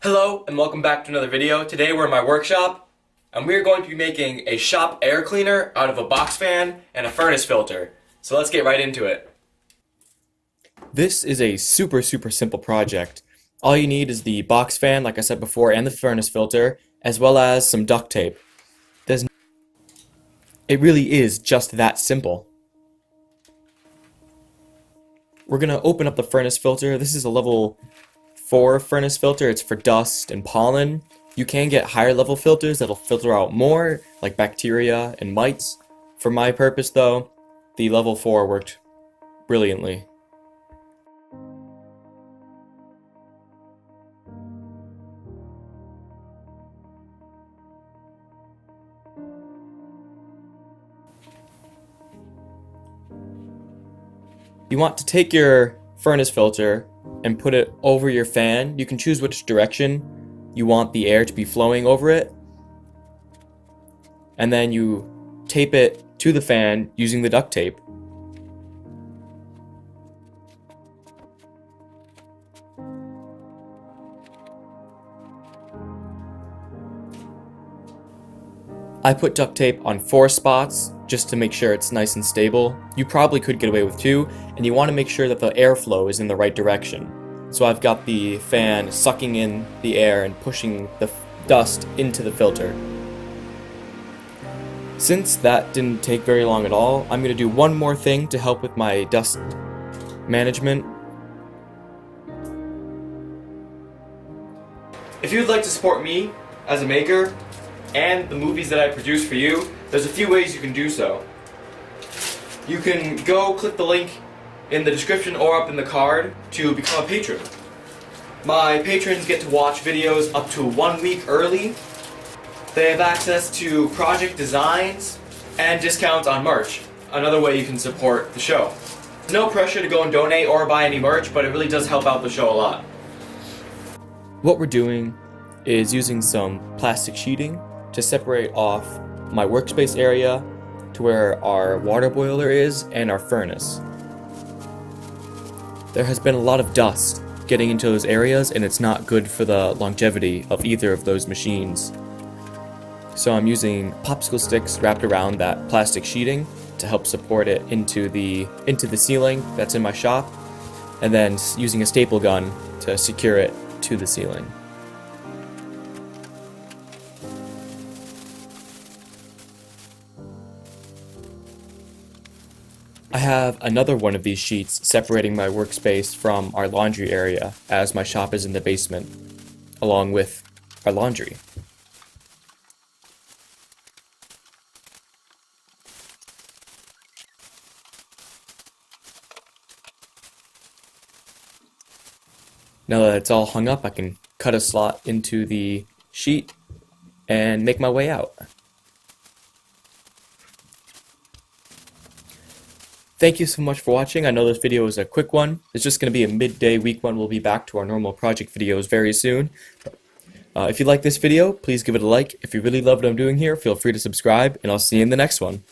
Hello and welcome back to another video. Today we're in my workshop and we're going to be making a shop air cleaner out of a box fan and a furnace filter. So let's get right into it. This is a super simple project. All you need is the box fan, like I said before, and the furnace filter, as well as some duct tape. It really is just that simple. We're gonna open up the furnace filter. This is a level 4 furnace filter. It's for dust and pollen. You can get higher level filters that'll filter out more, like bacteria and mites. For my purpose though, the level 4 worked brilliantly. You want to take your furnace filter and put it over your fan. You can choose which direction you want the air to be flowing over it. And then you tape it to the fan using the duct tape. I put duct tape on 4 spots just to make sure it's nice and stable. You probably could get away with 2, and you want to make sure that the airflow is in the right direction. So I've got the fan sucking in the air and pushing the dust into the filter. Since that didn't take very long at all, I'm going to do one more thing to help with my dust management. If you'd like to support me as a maker, and the movies that I produce for you, there's a few ways you can do so. You can go click the link in the description or up in the card to become a patron. My patrons get to watch videos up to 1 week early. They have access to project designs and discounts on merch, another way you can support the show. There's no pressure to go and donate or buy any merch, but it really does help out the show a lot. What we're doing is using some plastic sheeting to separate off my workspace area to where our water boiler is and our furnace. There has been a lot of dust getting into those areas, and it's not good for the longevity of either of those machines. So I'm using popsicle sticks wrapped around that plastic sheeting to help support it into the ceiling that's in my shop, and then using a staple gun to secure it to the ceiling. I have another one of these sheets separating my workspace from our laundry area, as my shop is in the basement, along with our laundry. Now that it's all hung up, I can cut a slot into the sheet and make my way out. Thank you so much for watching. I know this video is a quick one. It's just going to be a midday week one. We'll be back to our normal project videos very soon. If you like this video, please give it a like. If you really love what I'm doing here, feel free to subscribe, and I'll see you in the next one.